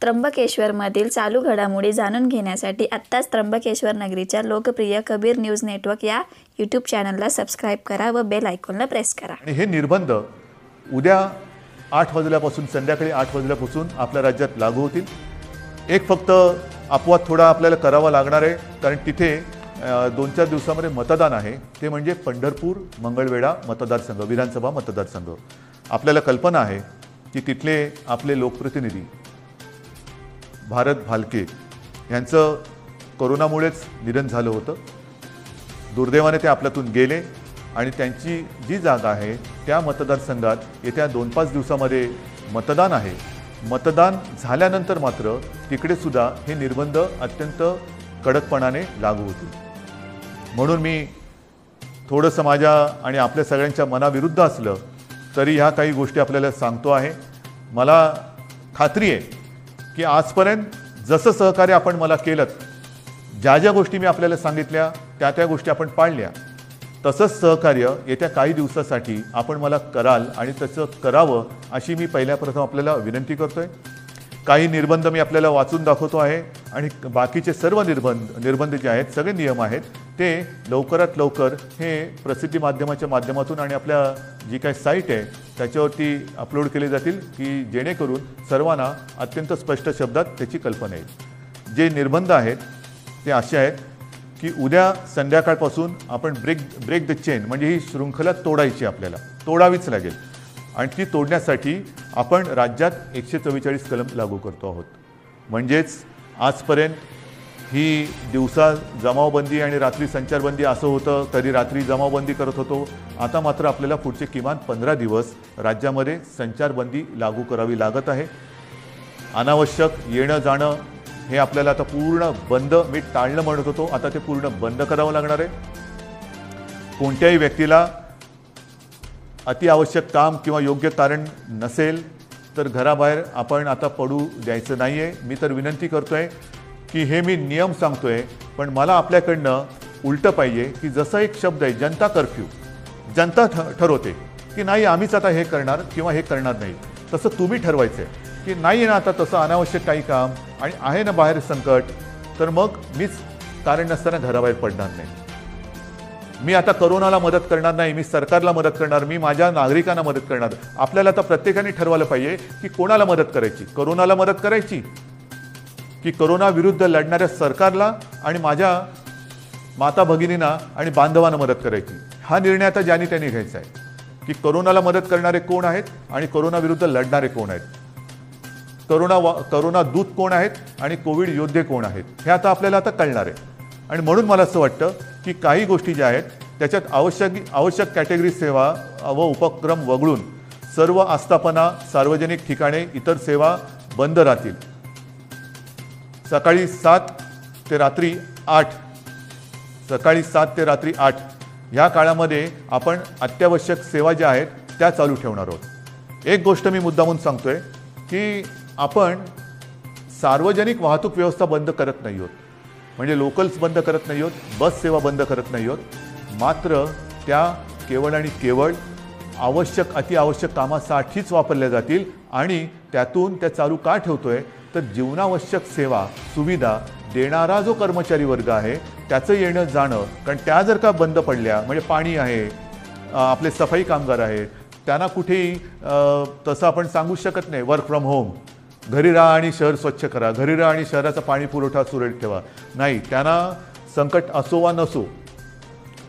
त्र्यंबकेश्वरमधील चालू घडामोडी जाणून घेण्यासाठी आत्ताच त्र्यंबकेश्वर नगरीच्या लोकप्रिय कबीर न्यूज नेटवर्क या यूट्यूब चॅनलला सबस्क्राईब करा व बेल आयकॉनला प्रेस करा। आणि हे निर्बंध उद्या 8 वाजल्यापासून संध्याकाळी 8 वाजल्यापासून आपल्या राज्यात लागू होतील। एक फक्त अपवाद थोडा आपल्याला करावा लागणार आहे, कारण तिथे 2-4 दिवसामध्ये मतदान आहे, ते म्हणजे पंढरपूर मंगळवेढा मतदारसंघ, विधानसभा मतदारसंघ। आपल्याला कल्पना आहे की तिथले आपले लोकप्रतिनिधी भारत भालके यांचं कोरोनामुळेच निधन झालं होतं। दुर्दैवाने ते आपल्यातून गेले आणि त्यांची जी जागा आहे त्या मतदारसंघात येत्या 2-5 दिवसामध्ये मतदान आहे। मतदान झाल्यानंतर मात्र तिकडे सुद्धा हे निर्बंध अत्यंत कडकपणाने लागू होतील। म्हणून मी थोडंसं माझ्या आणि आपल्या सगळ्यांच्या मनाविरुद्ध असलं तरी ह्या काही गोष्टी आपल्याला सांगतो आहे। मला खात्री आहे की आजपर्यंत जसं सहकार्य आपण मला केलं, ज्या ज्या गोष्टी मी आपल्याला सांगितल्या त्या गोष्टी आपण पाळल्या, तसंच सहकार्य येत्या काही दिवसासाठी आपण मला कराल आणि तसं करावं अशी मी पहिल्याप्रथम आपल्याला विनंती करतोय। काही निर्बंध मी आपल्याला वाचून दाखवतो आहे आणि बाकीचे सर्व निर्बंध जे आहेत, सगळे नियम आहेत, ते लवकरात लवकर हे प्रसिद्धी माध्यमाच्या माध्यमातून आणि आपल्या जी काही साईट आहे त्याच्यावरती अपलोड केले जातील, की जेणेकरून सर्वांना अत्यंत स्पष्ट शब्दात त्याची कल्पना येईल। जे निर्बंध आहेत ते असे आहेत की उद्या संध्याकाळपासून आपण ब्रेक द चेन म्हणजे ही शृंखला तोडायची, आपल्याला तोडावीच लागेल आणि ती तोडण्यासाठी आपण राज्यात 144 कलम लागू करतो आहोत। म्हणजेच आजपर्यंत ही दिवसा जमावबंदी आणि रात्री संचारबंदी असं होतं, कधी रात्री जमावबंदी करत होतो, आता मात्र आपल्याला पुढचे किमान 15 दिवस राज्यामध्ये संचारबंदी लागू करावी लागत आहे। अनावश्यक येणं जाणं हे आपल्याला आता पूर्ण बंद, मी टाळणं म्हणत होतो, आता ते पूर्ण बंद करावं लागणार आहे। कोणत्याही व्यक्तीला अतिआवश्यक काम किंवा योग्य कारण नसेल तर घराबाहेर आपण आता पडू द्यायचं नाही आहे। मी तर विनंती करतोय की हे मी नियम सांगतोय, पण मला आपल्याकडनं उलटं पाहिजे की जसं एक शब्द आहे जनता कर्फ्यू, जनता ठरवते की नाही आम्हीच आता हे करणार किंवा हे करणार नाही, तसं तुम्ही ठरवायचं आहे की नाही आहे ना आता तसं अनावश्यक काही काम आणि आहे ना बाहेर संकट, तर मग मीच कारण नसताना घराबाहेर पडणार नाही। मी आता करोनाला मदत करणार नाही, मी सरकारला मदत करणार, मी माझ्या नागरिकांना मदत करणार। आपल्याला आता प्रत्येकाने ठरवायला पाहिजे की कोणाला मदत करायची, करोनाला मदत करायची की करोना विरुद्ध लढणाऱ्या सरकारला आणि माझ्या माता भगिनींना आणि बांधवांना मदत करायची। हा निर्णय आता ज्यांनी त्यांनी घ्यायचा आहे की करोनाला मदत करणारे कोण आहेत आणि करोना विरुद्ध लढणारे कोण आहेत, करोना दूत कोण आहेत आणि कोविड योद्धे कोण आहेत, हे आता आपल्याला आता कळणार आहे। आणि म्हणून मला असं वाटतं की काही गोष्टी ज्या आहेत त्याच्यात आवश्यक कॅटेगरी सेवा व उपक्रम वगळून सर्व आस्थापना, सार्वजनिक ठिकाणे, इतर सेवा बंद राहतील। सकाळी 7 ते रात्री 8, सकाळी 7 ते रात्री 8 ह्या काळामध्ये आपण अत्यावश्यक सेवा ज्या आहेत त्या चालू ठेवणार आहोत। एक गोष्ट मी मुद्दामून सांगतोय की आपण सार्वजनिक वाहतूक व्यवस्था बंद करत नाही आहोत, म्हणजे लोकल्स बंद करत नाही आहोत, बस सेवा बंद करत नाही आहोत, मात्र त्या केवळ आणि केवळ आवश्यक अतिआवश्यक कामासाठीच वापरल्या जातील। आणि त्यातून त्या चालू का ठेवतोय तर जीवनावश्यक सेवा सुविधा देणारा जो कर्मचारी वर्ग आहे त्याचं येणं जाणं, कारण त्या जर का बंद पडल्या, म्हणजे पाणी आहे, आपले सफाई कामगार आहेत, त्यांना कुठेही तसं आपण सांगू शकत नाही वर्क फ्रॉम होम, घरी राहा आणि शहर स्वच्छ करा, घरी राहा आणि शहराचा पाणी पुरवठा सुरळीत ठेवा, नाही, त्यांना संकट असो वा नसो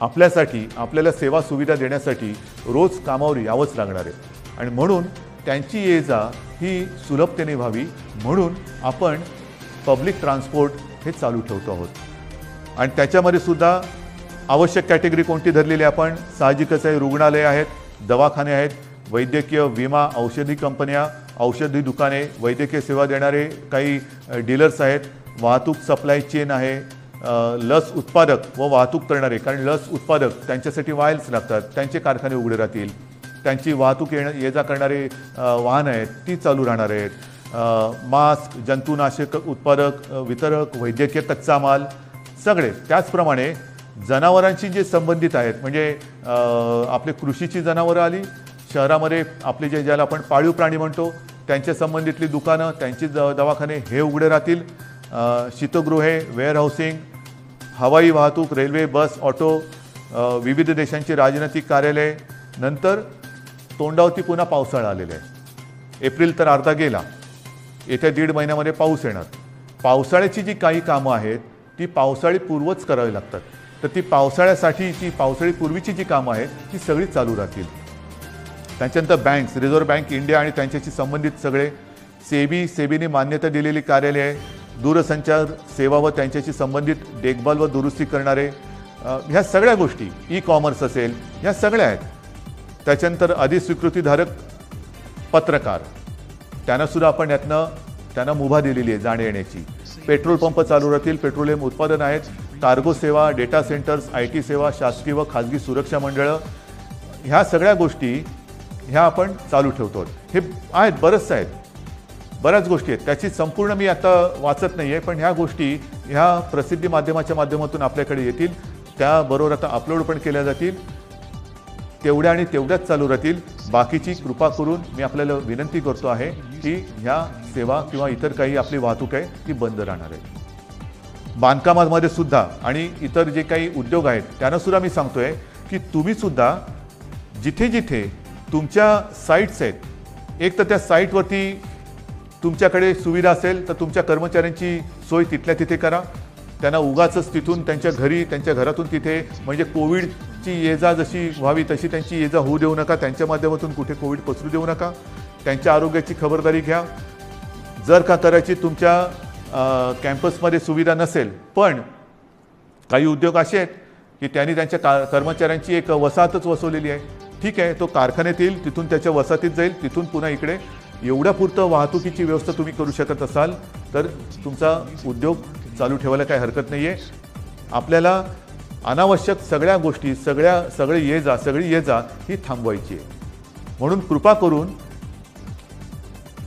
आपल्यासाठी आपल्याला सेवा सुविधा देण्यासाठी रोज कामावर यावंच लागणार आहे। आणि म्हणून त्यांची ये जा ही सुलभतेने व्हावी म्हणून आपण पब्लिक ट्रान्सपोर्ट हे चालू ठेवतो आहोत। आणि त्याच्यामध्ये सुद्धा आवश्यक कॅटेगरी कोणती धरलेली आपण साहजिकच आहे, रुग्णालय आहेत, दवाखाने आहेत, वैद्यकीय, विमा, औषधी कंपन्या, औषधी दुकाने, वैद्यकीय सेवा देणारे काही डीलर्स आहेत, वाहतूक सप्लाय चेन आहे, लस उत्पादक व वाहतूक करणारे, कारण लस उत्पादक त्यांच्यासाठी वायल्स लागतात, त्यांचे कारखाने उघडे राहतील, त्यांची वाहतूक ये जा करणारे वाहनं आहेत ती चालू राहणार आहेत, मास्क, जंतुनाशक उत्पादक, वितरक, वैद्यकीय कच्चा माल सगळे। त्याचप्रमाणे जनावरांशी जे संबंधित आहेत, म्हणजे आपले कृषीची जनावरं आली, शहरामध्ये आपले ज्याला आपण पाळीव प्राणी म्हणतो त्यांच्या संबंधितली दुकानं, त्यांची दवाखाने हे उघडे राहतील. शीतगृहे, वेअरहाऊसिंग, हवाई वाहतूक, रेल्वे, बस, ऑटो, विविध देशांची राजनैतिक कार्यालय. नंतर तोंडावरती पुन्हा पावसाळा आलेला आहे. एप्रिल तर अर्धा गेला. येत्या 1.5 महिन्यामध्ये पाऊस येणार. पावसाळ्याची जी काही कामं आहेत ती पावसाळी पूर्वच करावी लागतात. तर ती पावसाळ्यासाठीची, पावसाळी पूर्वीची जी कामं आहेत ती सगळी चालू राहतील. त्याच्यानंतर बँक्स, रिझर्व्ह बँक इंडिया आणि त्यांच्याशी संबंधित सगळे, सेबीने मान्यता दिलेली कार्यालये, दूरसंचार सेवा व त्यांच्याशी संबंधित देखभाल व दुरुस्ती करणारे, ह्या सगळ्या गोष्टी, ई कॉमर्स असेल, ह्या सगळ्या आहेत. त्याच्यानंतर अधिस्वीकृतीधारक पत्रकार, त्यांनासुद्धा आपण त्यांना मुभा दिलेली आहे जाण्या येण्याची. पेट्रोल पंप चालू राहतील, पेट्रोलियम उत्पादन आहेत, कार्गो सेवा, डेटा सेंटर्स, IT सेवा, शासकीय व खाजगी सुरक्षा मंडळं, ह्या सगळ्या गोष्टी ह्या आपण चालू ठेवतो. हे आहेत, बरंचसं आहेत, बऱ्याच गोष्टी आहेत. त्याची संपूर्ण मी आता वाचत नाही आहे, पण ह्या गोष्टी ह्या प्रसिद्धी माध्यमाच्या माध्यमातून आपल्याकडे येतील. त्याबरोबर आता अपलोड पण केल्या जातील. तेवढ्या आणि तेवढ्याच चालू राहतील. बाकीची कृपा करून मी आपल्याला विनंती करतो आहे की ह्या सेवा किंवा इतर काही आपली वाहतूक आहे ती बंद राहणार आहे. बांधकामामध्ये सुद्धा आणि इतर जे काही उद्योग आहेत त्यांना सुद्धा मी सांगतोय की तुम्ही सुद्धा जिथे जिथे तुमच्या साईट्स आहेत, एक तर त्या साईटवरती तुमच्याकडे सुविधा असेल तर तुमच्या कर्मचाऱ्यांची सोय तिथल्या तिथे करा. त्यांना उगाचच तिथून त्यांच्या घरी, त्यांच्या घरातून तिथे, म्हणजे कोविडची ये जा जशी व्हावी तशी त्यांची ये जा होऊ देऊ नका. त्यांच्या माध्यमातून कुठे कोविड पसरू देऊ नका. त्यांच्या आरोग्याची खबरदारी घ्या. जर का करायची तुमच्या कॅम्पसमध्ये सुविधा नसेल, पण काही उद्योग असे आहेत की त्यांनी त्यांच्या कर्मचाऱ्यांची एक वसाहतच वसवलेली आहे. ठीक आहे, तो कारखान्यात येईल, तिथून त्याच्या वसाहतीत जाईल, तिथून पुन्हा इकडे. एवढ्या पुरतं वाहतुकीची व्यवस्था तुम्ही करू शकत असाल तर तुमचा उद्योग चालू ठेवायला काही हरकत नाही आहे. आपल्याला अनावश्यक सगळ्या गोष्टी, सगळी ये जा ही थांबवायची आहे. म्हणून कृपा करून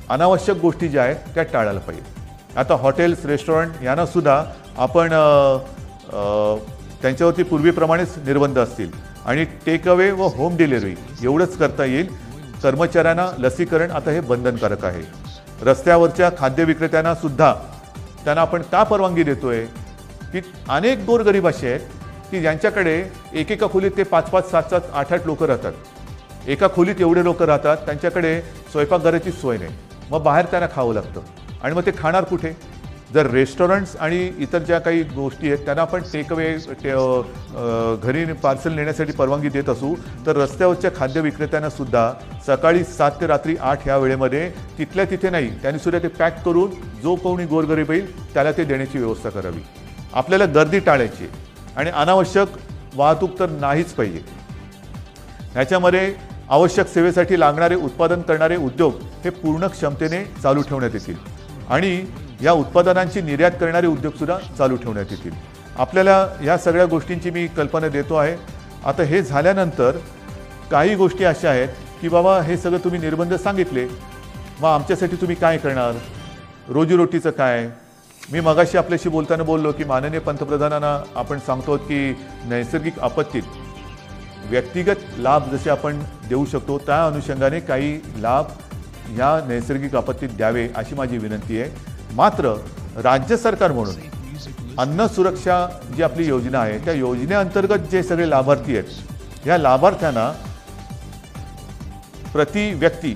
अनावश्यक गोष्टी ज्या आहेत त्या टाळायला पाहिजे. आता हॉटेल्स, रेस्टॉरंट यांना सुद्धा आपण त्यांच्यावरती पूर्वीप्रमाणेच निर्बंध असतील आणि टेक अवे व होम डिलिव्हरी एवढंच करता येईल. कर्मचाऱ्यांना लसीकरण आता हे बंधनकारक आहे. रस्त्यावरच्या खाद्य विक्रेत्यांना सुद्धा त्यांना आपण का परवानगी देतोय की अनेक गोरगरीब असे आहेत की ज्यांच्याकडे एकेका खोलीत ते 5-5, 7-7, 8-8 लोक राहतात. एका खोलीत एवढे लोक राहतात, त्यांच्याकडे स्वयंपाकघराची सोय नाही. मग बाहेर त्यांना खावं लागतं आणि मग ते खाणार कुठे? जर रेस्टॉरंट्स आणि इतर ज्या काही गोष्टी आहेत त्यांना आपण टेकअवे घरी पार्सल नेण्यासाठी परवानगी देत असू, तर रस्त्यावरच्या खाद्य विक्रेत्यांना सुद्धा सकाळी 7 ते रात्री 8 या वेळेमध्ये तिथल्या तिथे नाही, त्यांनी सुद्धा ते पॅक करून जो कोणी गोरगरीब येईल त्याला ते देण्याची व्यवस्था करावी. आपल्याला गर्दी टाळायची आणि अनावश्यक वाहतूक तर नाहीच पाहिजे. ह्याच्यामध्ये आवश्यक सेवेसाठी लागणारे उत्पादन करणारे उद्योग हे पूर्ण क्षमतेने चालू ठेवण्यात येतील आणि या उत्पादनांची निर्यात करणारे उद्योगसुद्धा चालू ठेवण्यात येतील. आपल्याला या सगळ्या गोष्टींची मी कल्पना देतो आहे. आता हे झाल्यानंतर काही गोष्टी अशा आहेत की बाबा हे सगळं तुम्ही निर्बंध सांगितले, मग आमच्यासाठी तुम्ही काय करणार? रोजीरोटीचं काय? मी मगाशी आपल्याशी बोलताना बोललो की माननीय पंतप्रधानांना आपण सांगतो की नैसर्गिक आपत्तीत व्यक्तिगत लाभ जसे आपण देऊ शकतो त्या अनुषंगाने काही लाभ ह्या नैसर्गिक आपत्तीत द्यावे अशी माझी विनंती आहे. मात्र राज्य सरकार म्हणून अन्न सुरक्षा जी आपली योजना आहे त्या योजनेअंतर्गत जे सगळे लाभार्थी आहेत या लाभार्थ्यांना प्रति व्यक्ती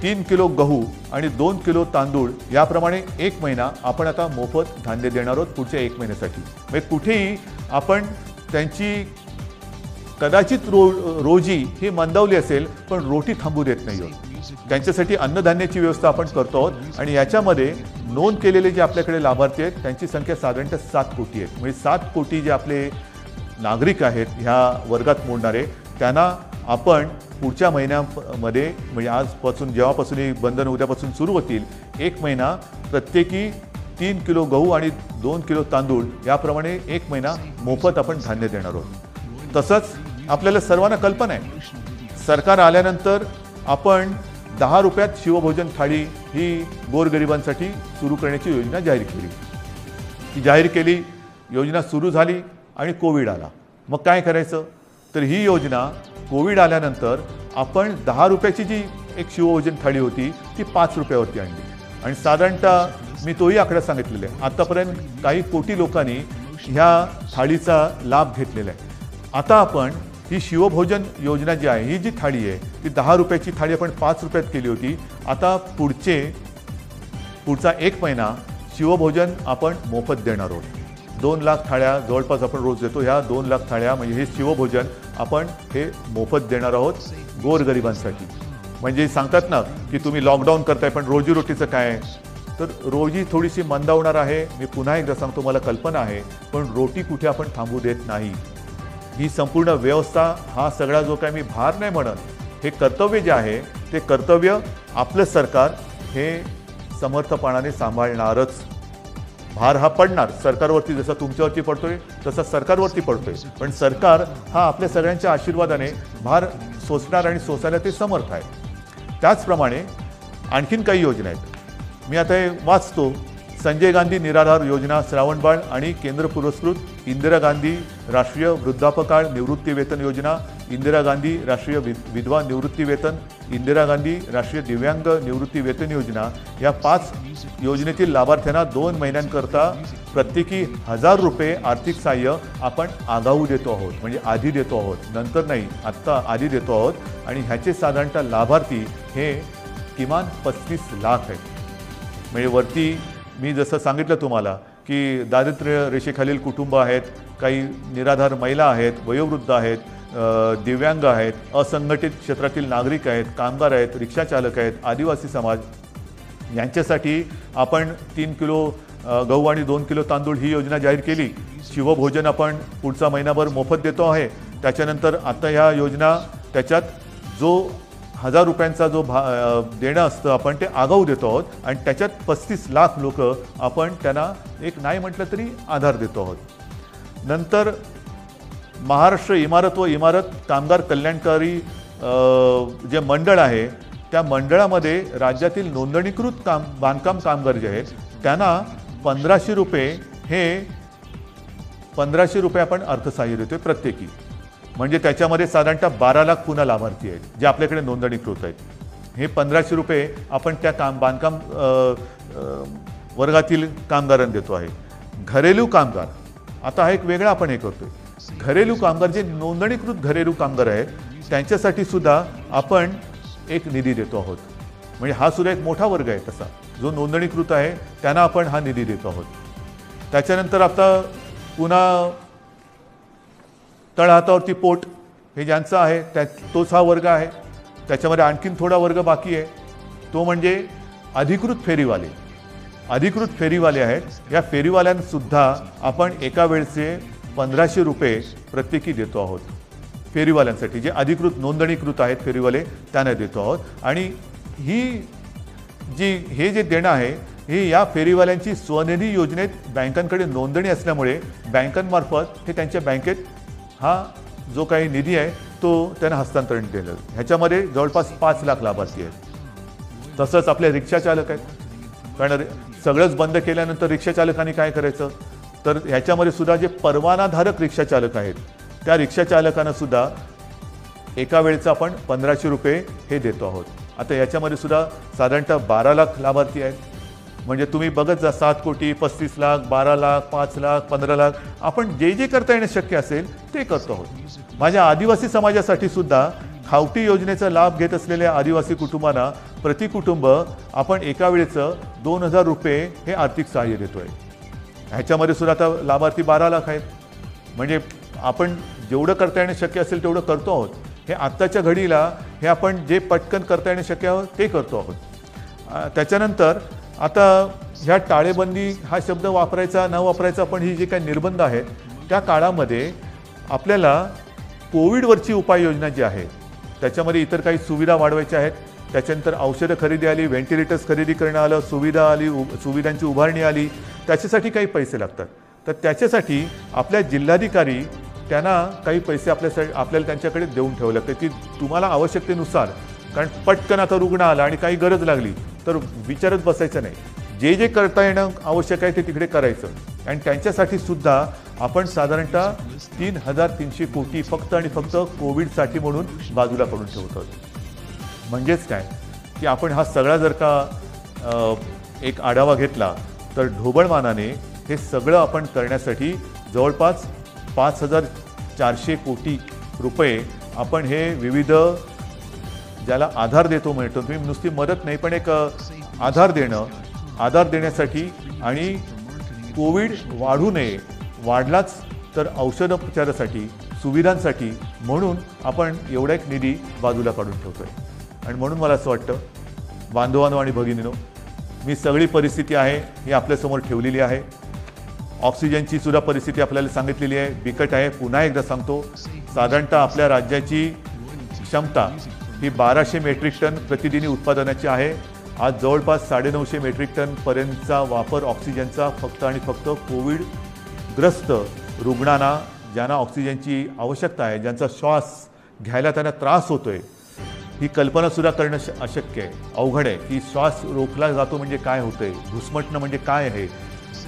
3 किलो गहू आणि 2 किलो तांदूळ याप्रमाणे 1 महिना आपण आता मोफत धान्य देणार आहोत पुढच्या 1 महिन्यासाठी. म्हणजे कुठेही आपण त्यांची कदाचित रोजी ही मंदावली असेल पण रोटी थांबू देत नाही आहोत. त्यांच्यासाठी अन्नधान्याची व्यवस्था आपण करतो आहोत आणि याच्यामध्ये नोंद केलेले जे आपल्याकडे लाभार्थी आहेत त्यांची संख्या साधारणतः 7 कोटी आहे. म्हणजे 7 कोटी जे आपले नागरिक आहेत ह्या वर्गात मोडणारे त्यांना आपण पुढच्या महिन्यामध्ये म्हणजे आजपासून जेव्हापासून ही बंधन उद्यापासून सुरू होतील 1 महिना प्रत्येकी 3 किलो गहू आणि 2 किलो तांदूळ याप्रमाणे 1 महिना मोफत आपण धान्य देणार आहोत. तसंच आपल्याला सर्वांना कल्पना आहे सरकार आल्यानंतर आपण 10 रुपयात शिवभोजन थाळी ही गोरगरिबांसाठी सुरू करण्याची योजना जाहीर केली. ती जाहीर केली, योजना सुरू झाली आणि कोविड आला. मग काय करायचं? तर ही योजना कोविड आल्यानंतर आपण 10 रुपयाची जी एक शिवभोजन थाळी होती ती 5 रुपयावरती आणली आणि साधारणतः मी तोही आकडा सांगितलेला आहे. आतापर्यंत काही कोटी लोकांनी ह्या थाळीचा लाभ घेतलेला आहे. आता आपण ही शिवभोजन योजना जी आहे, ही जी थाळी आहे ती 10 रुपयाची थाळी आपण 5 रुपयात केली होती. आता पुढचा 1 महिना शिवभोजन आपण मोफत देणार आहोत. 2 लाख थाळ्या जवळपास आपण रोज देतो. ह्या 2 लाख थाळ्या म्हणजे हे शिवभोजन आपण हे मोफत देणार आहोत गोरगरिबांसाठी. म्हणजे सांगतात ना की तुम्ही लॉकडाऊन करताय पण रोजीरोटीचं काय आहे, तर रोजी थोडीशी मंदावणार आहे. मी पुन्हा एकदा सांगतो, मला कल्पना आहे, पण रोटी कुठे आपण थांबू देत नाही. ही संपूर्ण व्यवस्था, हा सगळा जो काय मी भार नाही म्हणत, हे कर्तव्य जे आहे ते कर्तव्य आपलं सरकार हे समर्थपणाने सांभाळणारच. भार हा पडणार सरकारवरती, जसा तुमच्यावरती पडतोय तसा सरकारवरती पडतोय, पण सरकार हा आपल्या सगळ्यांच्या आशीर्वादाने भार सोसणार आणि सोसायला ते समर्थ आहे. त्याचप्रमाणे आणखीन काही योजना आहेत. मी आता हे वाचतो. संजय गांधी निराधार योजना श्रावणबाळ आणि केंद्र पुरस्कृत इंदिरा गांधी राष्ट्रीय वृद्धापकाळ निवृत्ती वेतन योजना, इंदिरा गांधी राष्ट्रीय विधवा निवृत्ती वेतन, इंदिरा गांधी राष्ट्रीय दिव्यांग निवृत्ती वेतन योजना, या 5 योजनेतील लाभार्थ्यांना 2 महिन्यांकरता प्रत्येकी 1000 रुपये आर्थिक सहाय्य आपण आगाऊ देतो आहोत. म्हणजे आधी देतो आहोत, नंतर नाही, आत्ता आधी देतो आहोत. आणि ह्याचे साधारणतः लाभार्थी हे किमान 35 लाख आहेत. म्हणजे वरती मी जसं सांगितलं तुम्हाला की दारिद्र्य रेषेखालील कुटुंब आहेत, काही निराधार महिला आहेत, वयोवृद्ध आहेत, दिव्यांग आहेत, असंघटित क्षेत्रातील नागरिक आहेत, कामगार आहेत, रिक्षाचालक आहेत, आदिवासी समाज, यांच्यासाठी आपण 3 किलो गहू आणि 2 किलो तांदूळ ही योजना जाहीर केली. शिवभोजन आपण पुढचा महिनाभर मोफत देतो आहे. त्याच्यानंतर आता ह्या योजना त्याच्यात जो 1000 रुपयांचा जो देणं असतं आपण ते आगाऊ देतो आहोत आणि त्याच्यात 35 लाख लोक आपण त्यांना एक नाही म्हटलं तरी आधार देतो आहोत. नंतर महाराष्ट्र इमारत व इमारत कामगार कल्याणकारी जे मंडळ आहे त्या मंडळामध्ये राज्यातील नोंदणीकृत बांधकाम कामगार जे आहेत त्यांना 1500 रुपये, हे 1500 रुपये आपण अर्थसहाय्य देतोय प्रत्येकी. म्हणजे त्याच्यामध्ये साधारणतः 12 लाख पुन्हा लाभार्थी आहेत जे आपल्याकडे नोंदणीकृत आहेत. हे 1500 रुपये आपण त्या बांधकाम वर्गातील कामगारांना देतो आहे. घरेलू कामगार, आता हा एक वेगळा आपण हे करतोय. घरेलू कामगार जे नोंदणीकृत घरेलू कामगार आहेत त्यांच्यासाठी सुद्धा आपण एक निधी देतो आहोत. म्हणजे हा सुद्धा एक मोठा वर्ग आहे तसा, जो नोंदणीकृत आहे त्यांना आपण हा निधी देतो आहोत. त्याच्यानंतर आता पुन्हा तळहातावरती पोट हे ज्यांचं आहे तोच हा वर्ग आहे. त्याच्यामध्ये आणखीन थोडा वर्ग बाकी आहे, तो म्हणजे अधिकृत फेरीवाले. अधिकृत फेरीवाले आहेत, या फेरीवाल्यांसुद्धा आपण एका वेळचे 1500 रुपये प्रत्येकी देतो आहोत. फेरीवाल्यांसाठी जे अधिकृत नोंदणीकृत आहेत फेरीवाले त्यांना देतो आहोत. आणि हे जे देणं आहे हे या फेरीवाल्यांची स्वनिधी योजनेत बँकांकडे नोंदणी असल्यामुळे बँकांमार्फत हे त्यांच्या बँकेत हा जो काही निधी आहे तो त्यांना हस्तांतरण केलं. ह्याच्यामध्ये जवळपास 5 लाख लाभार्थी आहेत. तसंच आपले रिक्षाचालक आहेत, कारण सगळंच बंद केल्यानंतर रिक्षाचालकांनी काय करायचं, तर ह्याच्यामध्ये सुद्धा जे परवानाधारक रिक्षाचालक आहेत त्या रिक्षाचालकांना सुद्धा एका वेळेचं आपण 1500 रुपये हे देतो आहोत. आता याच्यामध्ये सुद्धा साधारणतः 12 लाख लाभार्थी आहेत. म्हणजे तुम्ही बघत जा, 7 कोटी 35 लाख 12 लाख 5 लाख 15 लाख आपण जे जे करता येणं शक्य असेल ते करतो आहोत. माझ्या आदिवासी समाजासाठी सुद्धा खावटी योजनेचा लाभ घेत असलेल्या आदिवासी कुटुंबांना प्रति कुटुंब आपण एका वेळेचं 2000 रुपये हे आर्थिक सहाय्य देतोय. ह्याच्यामध्ये सुद्धा आता लाभार्थी 12 लाख आहेत. म्हणजे आपण जेवढं करता येणं शक्य असेल तेवढं करतो आहोत. हे आत्ताच्या घडीला हे आपण जे पटकन करता येणं शक्य आहे ते करतो आहोत. त्याच्यानंतर आता ह्या टाळेबंदी हा शब्द वापरायचा न वापरायचा, पण ही जे काही निर्बंध आहेत त्या काळामध्ये आपल्याला कोविडवरची उपाययोजना जी आहे त्याच्यामध्ये इतर काही सुविधा वाढवायच्या आहेत. त्याच्यानंतर औषधं खरेदी आली, व्हेंटिलेटर्स खरेदी करणं आलं, सुविधा आली, सुविधांची उभारणी आली, त्याच्यासाठी काही पैसे लागतात. तर त्याच्यासाठी आपल्या जिल्हाधिकारी त्यांना काही पैसे आपल्याला त्यांच्याकडे देऊन ठेवावे लागते की तुम्हाला आवश्यकतेनुसार, कारण पटकन आता रुग्ण आला आणि काही गरज लागली तर विचारत बसायचं नाही, जे जे करता येणं आवश्यक आहे ते तिकडे करायचं. आणि त्यांच्यासाठी सुद्धा आपण साधारणतः 3300 कोटी फक्त आणि फक्त कोविडसाठी म्हणून बाजूला करून ठेवतो. म्हणजेच काय, की आपण हा सगळा जर का एक आढावा घेतला तर ढोबळमानाने हे सगळं आपण करण्यासाठी जवळपास 5,400 कोटी रुपये आपण हे विविध ज्याला आधार देतो म्हणतो, तुम्ही नुसती मदत नाही पण एक आधार देण्यासाठी आणि कोविड वाढू नये, वाढलाच तर औषधोपचारासाठी सुविधांसाठी म्हणून आपण एवढा एक निधी बाजूला काढून ठेवतोय. आणि म्हणून मला असं वाटतं बांधवांनो आणि भगिनींनो, मी सगळी परिस्थिती आहे ही आपल्यासमोर ठेवलेली आहे. ऑक्सिजनची सुद्धा परिस्थिती आपल्याला सांगितलेली आहे, बिकट आहे. पुन्हा एकदा सांगतो, साधारणतः आपल्या राज्याची क्षमता ही 1200 मेट्रिक टन प्रतिदिनी उत्पादनाची आहे. आज जवळपास 950 मेट्रिक टन पर्यंतचा वापर ऑक्सिजनचा फक्त आणि फक्त कोविडग्रस्त रुग्णांना, ज्यांना ऑक्सिजनची आवश्यकता आहे, ज्यांचा श्वास घ्यायला त्यांना त्रास होतोय, ही कल्पनासुद्धा करणं अशक्य आहे, अवघड आहे की श्वास रोखला जातो म्हणजे काय होतंय, घुसमटणं म्हणजे काय आहे.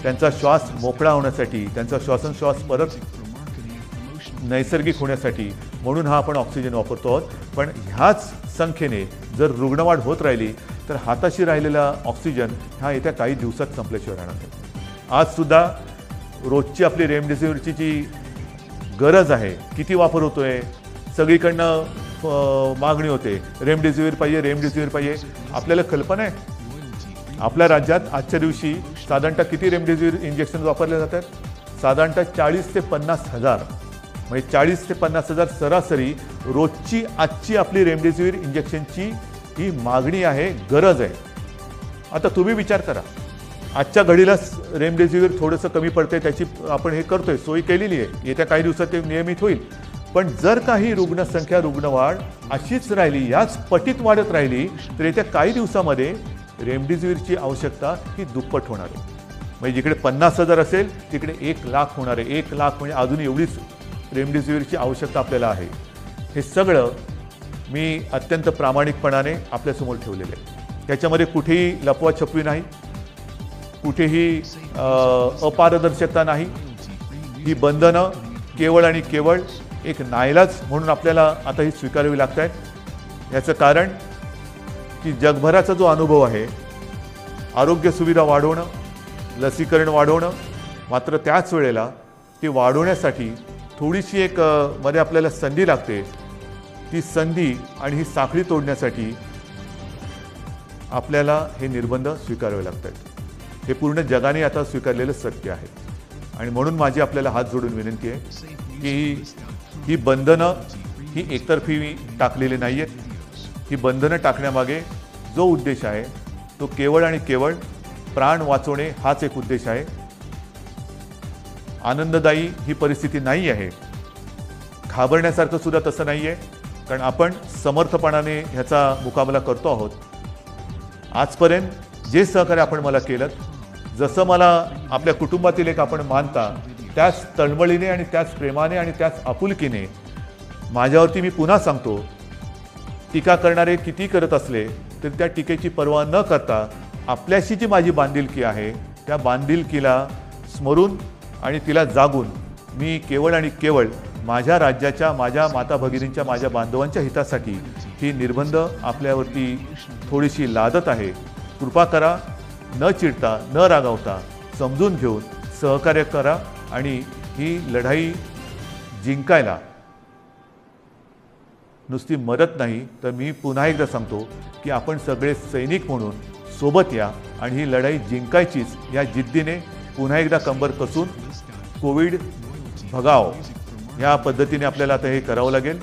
त्यांचा श्वास मोकळा होण्यासाठी, त्यांचा श्वासोच्छ्वास परत नैसर्गिक होण्यासाठी म्हणून हा आपण ऑक्सिजन वापरतो आहोत. पण ह्याच संख्येने जर रुग्णवाढ होत राहिली तर हाताशी राहिलेला ऑक्सिजन हा येत्या काही दिवसात संपल्याशिवाय राहणार नाही. आजसुद्धा रोजची आपली रेमडेसिवीरची जी गरज आहे, किती वापर होतोय, सगळीकडनं मागणी होते, रेमडेसिवीर पाहिजे. आपल्याला कल्पना आहे आपल्या राज्यात आजच्या दिवशी साधारणतः किती रेमडेसिवीर इंजेक्शन वापरले जातात? साधारणतः 40 ते 50 हजार, म्हणजे 40 ते 50 हजार सरासरी रोजची आजची आपली रेमडेसिवीर इंजेक्शनची ही मागणी आहे, गरज आहे. आता तुम्ही विचार करा, आजच्या घडीला रेमडेसिवीर थोडंसं कमी पडते, त्याची आपण हे करतोय, सोयी केलेली आहे, येत्या काही दिवसात ते नियमित होईल. पण जर काही रुग्णसंख्या, रुग्णवाढ अशीच राहिली, याच पटीत वाढत राहिली तर येत्या काही दिवसामध्ये रेमडेसिवीरची आवश्यकता ही दुप्पट होणार आहे. म्हणजे जिकडे 50,000 असेल तिकडे 1,00,000 होणार आहे. 1,00,000 म्हणजे अजून एवढीच रेमडेसिवीरची आवश्यकता आपल्याला आहे. हे सगळं मी अत्यंत प्रामाणिकपणाने आपल्यासमोर ठेवलेलं आहे. त्याच्यामध्ये कुठेही लपवाछपवी नाही, कुठेही अपारदर्शकता नाही. ही बंधनं केवळ आणि केवळ एक नाईलाज म्हणून आपल्याला आता ही स्वीकारावी लागत आहेत. याचं कारण की जगभराचा जो अनुभव आहे, आरोग्य सुविधा वाढवणं, लसीकरण वाढवणं, मात्र त्याच वेळेला ती वाढवण्यासाठी थोडीशी एक मध्ये आपल्याला संधी लागते. ती संधी आणि ही साखळी तोडण्यासाठी आपल्याला हे निर्बंध स्वीकारावे लागत आहेत. हे पूर्ण जगाने आता स्वीकारलेलं सत्य आहे. आणि म्हणून माझी आपल्याला हात जोडून विनंती आहे की ही बंधनं ही एकतर्फी टाकलेली नाही आहेत. ही बंधनं टाकण्यामागे जो उद्देश आहे तो केवळ आणि केवळ प्राण वाचवणे हाच एक उद्देश आहे. आनंददायी ही परिस्थिती नाही आहे, घाबरण्यासारखं सुद्धा तसं नाही आहे, कारण आपण समर्थपणाने ह्याचा मुकाबला करतो आहोत. आजपर्यंत जे सहकार्य आपण मला केलं, जसं मला आपल्या कुटुंबातील एक आपण मानता, त्याच तळमळीने आणि त्याच प्रेमाने आणि त्याच आपुलकीने माझ्यावरती मी पुन्हा सांगतो, टीका करणारे किती करत असले तरी त्या टीकेची पर्वा न करता आपल्याशी जी माझी बांधिलकी आहे त्या बांधिलकीला स्मरून आणि तिला जागून मी केवळ आणि केवळ माझ्या राज्याच्या, माझ्या माता भगिनींच्या, माझ्या बांधवांच्या हितासाठी ही निर्बंध आपल्यावरती थोडीशी लादत आहे. कृपा करा, न चिडता, न रागावता, समजून घेऊन सहकार्य करा आणि ही लढाई जिंकायला नुसती मदत नाही तर मी पुन्हा एकदा सांगतो की आपण सगळे सैनिक म्हणून सोबत या आणि ही लढाई जिंकायचीच या जिद्दीने पुन्हा एकदा कंबर कसून कोविड भगाव या पद्धतीने आपल्याला आता हे करावं लागेल.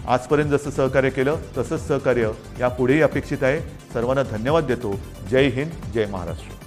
आजपर्यंत जसं सहकार्य केलं तसंच सहकार्य यापुढेही अपेक्षित आहे. सर्वांना धन्यवाद देतो. जय हिंद, जय महाराष्ट्र.